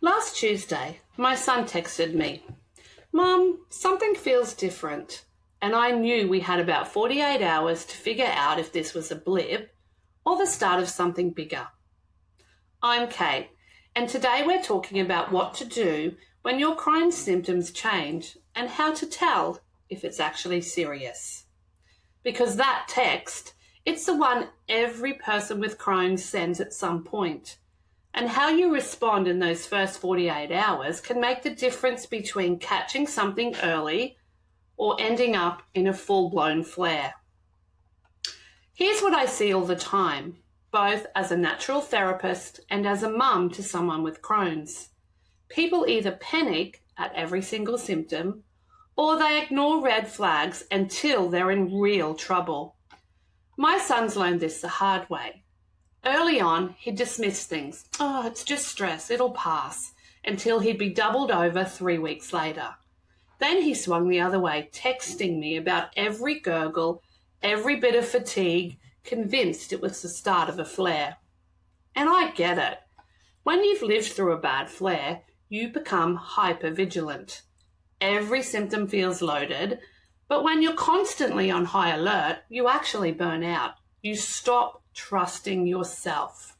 Last Tuesday, my son texted me, "Mum, something feels different." And I knew we had about 48 hours to figure out if this was a blip or the start of something bigger. I'm Kate, and today we're talking about what to do when your Crohn's symptoms change and how to tell if it's actually serious. Because that text, it's the one every person with Crohn's sends at some point. And how you respond in those first 48 hours can make the difference between catching something early or ending up in a full-blown flare. Here's what I see all the time, both as a natural therapist and as a mum to someone with Crohn's. People either panic at every single symptom or they ignore red flags until they're in real trouble. My son's learned this the hard way. Early on, he'd dismiss things. "Oh, it's just stress, it'll pass," until he'd be doubled over 3 weeks later. Then he swung the other way, texting me about every gurgle, every bit of fatigue, convinced it was the start of a flare. And I get it. When you've lived through a bad flare, you become hypervigilant. Every symptom feels loaded, but when you're constantly on high alert, you actually burn out. You stop trusting yourself.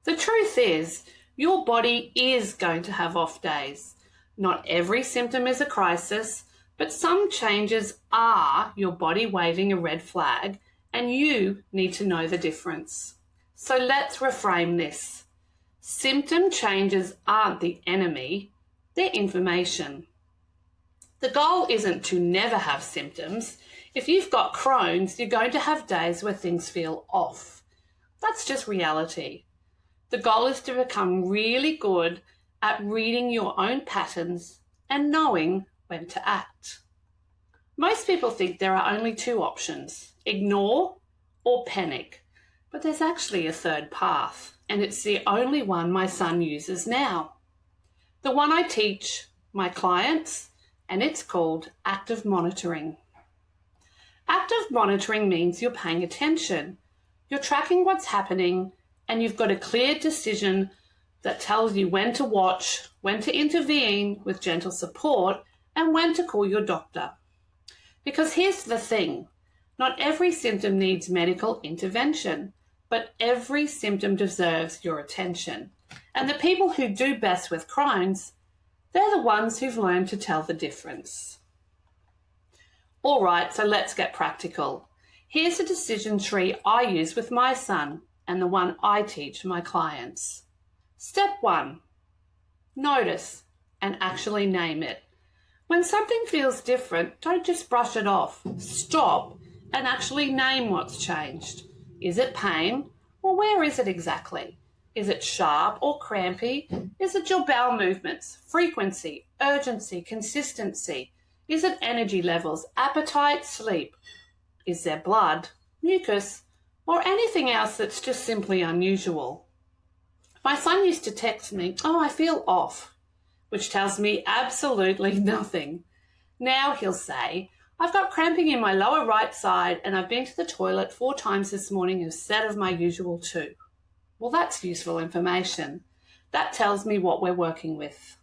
The truth is, your body is going to have off days. Not every symptom is a crisis, but some changes are your body waving a red flag, and you need to know the difference. So let's reframe this. Symptom changes aren't the enemy, they're information. The goal isn't to never have symptoms. If you've got Crohn's, you're going to have days where things feel off. That's just reality. The goal is to become really good at reading your own patterns and knowing when to act. Most people think there are only two options, ignore or panic, but there's actually a third path, and it's the only one my son uses now. The one I teach my clients, and it's called active monitoring. Active monitoring means you're paying attention. You're tracking what's happening, and you've got a clear decision that tells you when to watch, when to intervene with gentle support, and when to call your doctor. Because here's the thing, not every symptom needs medical intervention, but every symptom deserves your attention. And the people who do best with Crohn's, they're the ones who've learned to tell the difference. All right, so let's get practical. Here's a decision tree I use with my son and the one I teach my clients. Step 1, notice and actually name it. When something feels different, don't just brush it off. Stop and actually name what's changed. Is it pain? Well, where is it exactly? Is it sharp or crampy? Is it your bowel movements, frequency, urgency, consistency? Is it energy levels, appetite, sleep? Is there blood, mucus, or anything else that's just simply unusual? My son used to text me, "Oh, I feel off," which tells me absolutely nothing. Now he'll say, "I've got cramping in my lower right side and I've been to the toilet 4 times this morning instead of my usual 2. Well, that's useful information. That tells me what we're working with.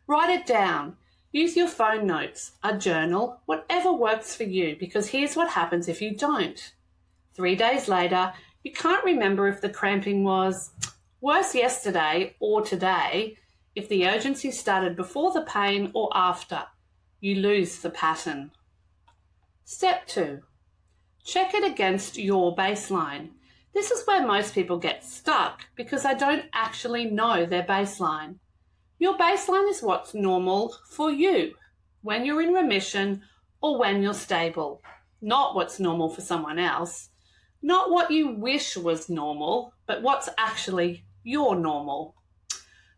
Write it down. Use your phone notes, a journal, whatever works for you, because here's what happens if you don't. 3 days later, you can't remember if the cramping was worse yesterday or today, if the urgency started before the pain or after. You lose the pattern. Step 2, check it against your baseline. This is where most people get stuck because they don't actually know their baseline. Your baseline is what's normal for you when you're in remission or when you're stable, not what's normal for someone else, not what you wish was normal, but what's actually your normal.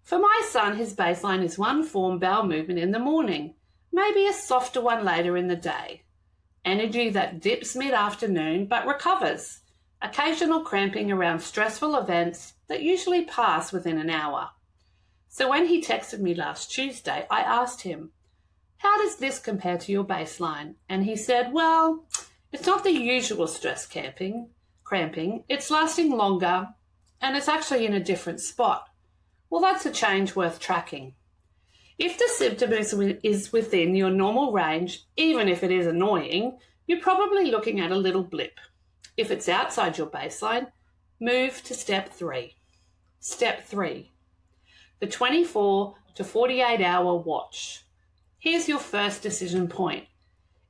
For my son, his baseline is one form bowel movement in the morning, maybe a softer one later in the day. Energy that dips mid-afternoon but recovers. Occasional cramping around stressful events that usually pass within an hour. So when he texted me last Tuesday, I asked him, "How does this compare to your baseline?" And he said, "Well, it's not the usual stress cramping. It's lasting longer, and it's actually in a different spot." Well, that's a change worth tracking. If the symptom is within your normal range, even if it is annoying, you're probably looking at a little blip. If it's outside your baseline, move to step 3. Step 3, the 24 to 48 hour watch. Here's your first decision point.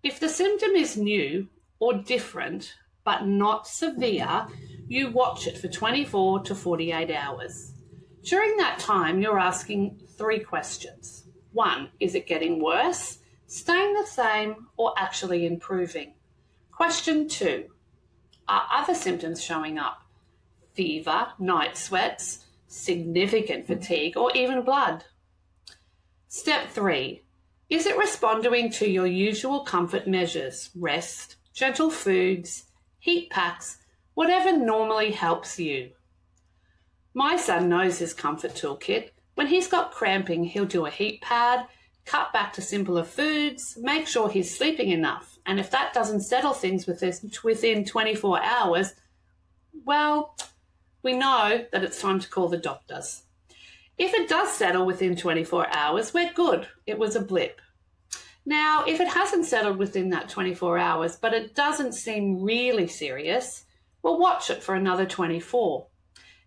If the symptom is new or different, but not severe, you watch it for 24 to 48 hours. During that time, you're asking 3 questions. 1, is it getting worse, staying the same, or actually improving? Question 2, are other symptoms showing up? Fever, night sweats, significant fatigue, or even blood? Step 3, is it responding to your usual comfort measures, rest, gentle foods, heat packs, whatever normally helps you? My son knows his comfort toolkit. When he's got cramping, he'll do a heat pad, cut back to simpler foods, make sure he's sleeping enough. And if that doesn't settle things within 24 hours, well, we know that it's time to call the doctors. If it does settle within 24 hours, we're good. It was a blip. Now, if it hasn't settled within that 24 hours, but it doesn't seem really serious, we'll watch it for another 24.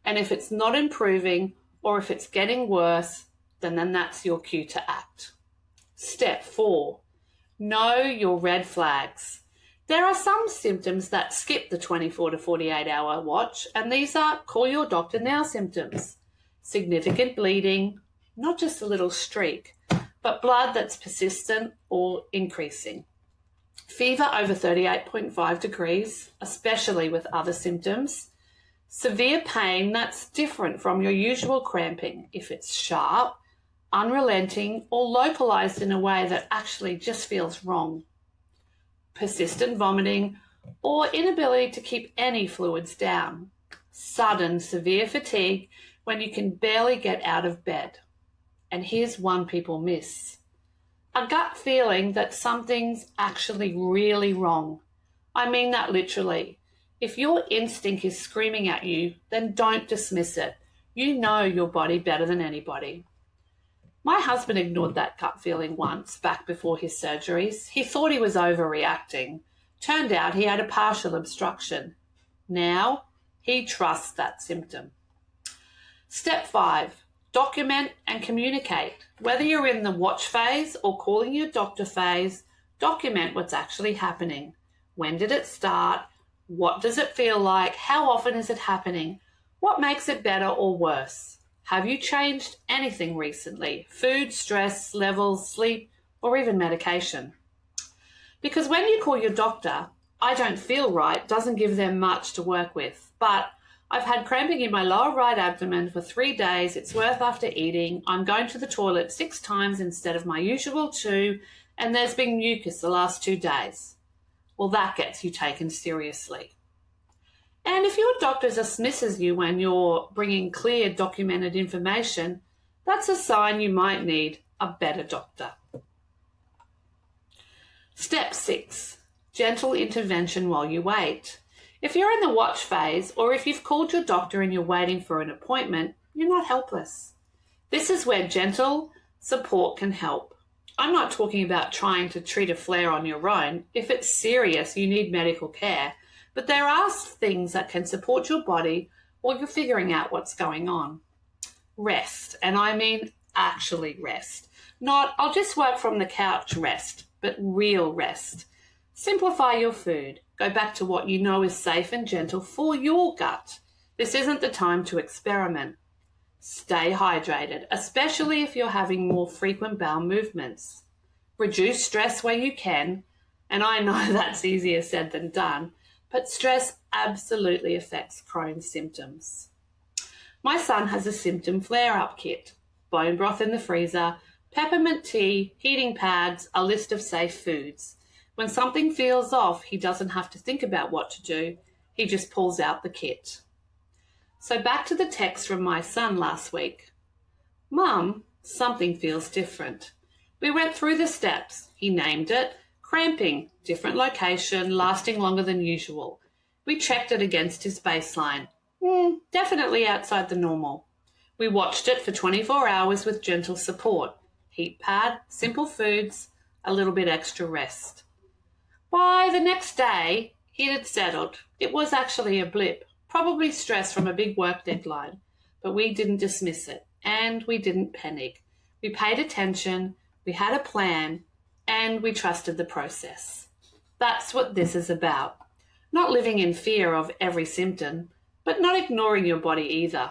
And if it's not improving or if it's getting worse, then that's your cue to act. Step 4, know your red flags. There are some symptoms that skip the 24 to 48 hour watch, and these are call your doctor now symptoms. Significant bleeding, not just a little streak, but blood that's persistent or increasing. Fever over 38.5 degrees, especially with other symptoms. Severe pain that's different from your usual cramping if it's sharp, unrelenting, or localized in a way that actually just feels wrong. Persistent vomiting or inability to keep any fluids down. Sudden severe fatigue when you can barely get out of bed. And here's one people miss. A gut feeling that something's actually really wrong. I mean that literally. If your instinct is screaming at you, then don't dismiss it. You know your body better than anybody. My husband ignored that gut feeling once, back before his surgeries. He thought he was overreacting. Turned out he had a partial obstruction. Now, he trusts that symptom. Step 5, document and communicate. Whether you're in the watch phase or calling your doctor phase, document what's actually happening. When did it start? What does it feel like? How often is it happening? What makes it better or worse? Have you changed anything recently? Food, stress, levels, sleep, or even medication? Because when you call your doctor, I don't feel right doesn't give them much to work with. But I've had cramping in my lower right abdomen for 3 days. It's worse after eating. I'm going to the toilet 6 times instead of my usual 2, and there's been mucus the last 2 days. Well, that gets you taken seriously. And if your doctor dismisses you when you're bringing clear, documented information, that's a sign you might need a better doctor. Step 6, gentle intervention while you wait. If you're in the watch phase, or if you've called your doctor and you're waiting for an appointment, you're not helpless. This is where gentle support can help. I'm not talking about trying to treat a flare on your own. If it's serious, you need medical care. But there are things that can support your body while you're figuring out what's going on. Rest, and I mean actually rest. Not, I'll just work from the couch rest, but real rest. Simplify your food. Go back to what you know is safe and gentle for your gut. This isn't the time to experiment. Stay hydrated, especially if you're having more frequent bowel movements. Reduce stress where you can, and I know that's easier said than done, but stress absolutely affects Crohn's symptoms. My son has a symptom flare-up kit, bone broth in the freezer, peppermint tea, heating pads, a list of safe foods. When something feels off, he doesn't have to think about what to do. He just pulls out the kit. So back to the text from my son last week. Mum, something feels different. We went through the steps. He named it. Cramping, different location, lasting longer than usual. We checked it against his baseline. Definitely outside the normal. We watched it for 24 hours with gentle support, heat pad, simple foods, a little bit extra rest. By the next day, he had settled. It was actually a blip, probably stress from a big work deadline, but we didn't dismiss it and we didn't panic. We paid attention, we had a plan, and we trusted the process. That's what this is about. Not living in fear of every symptom, but not ignoring your body either.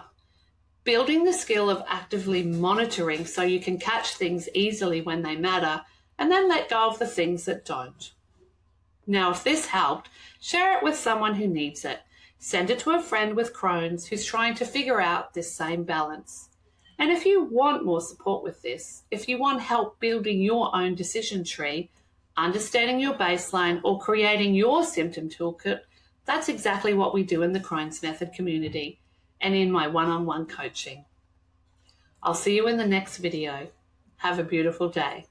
Building the skill of actively monitoring so you can catch things easily when they matter and then let go of the things that don't. Now, if this helped, share it with someone who needs it. Send it to a friend with Crohn's who's trying to figure out this same balance. And if you want more support with this, if you want help building your own decision tree, understanding your baseline, or creating your symptom toolkit, that's exactly what we do in the Crohn's Method community and in my one-on-one coaching. I'll see you in the next video. Have a beautiful day.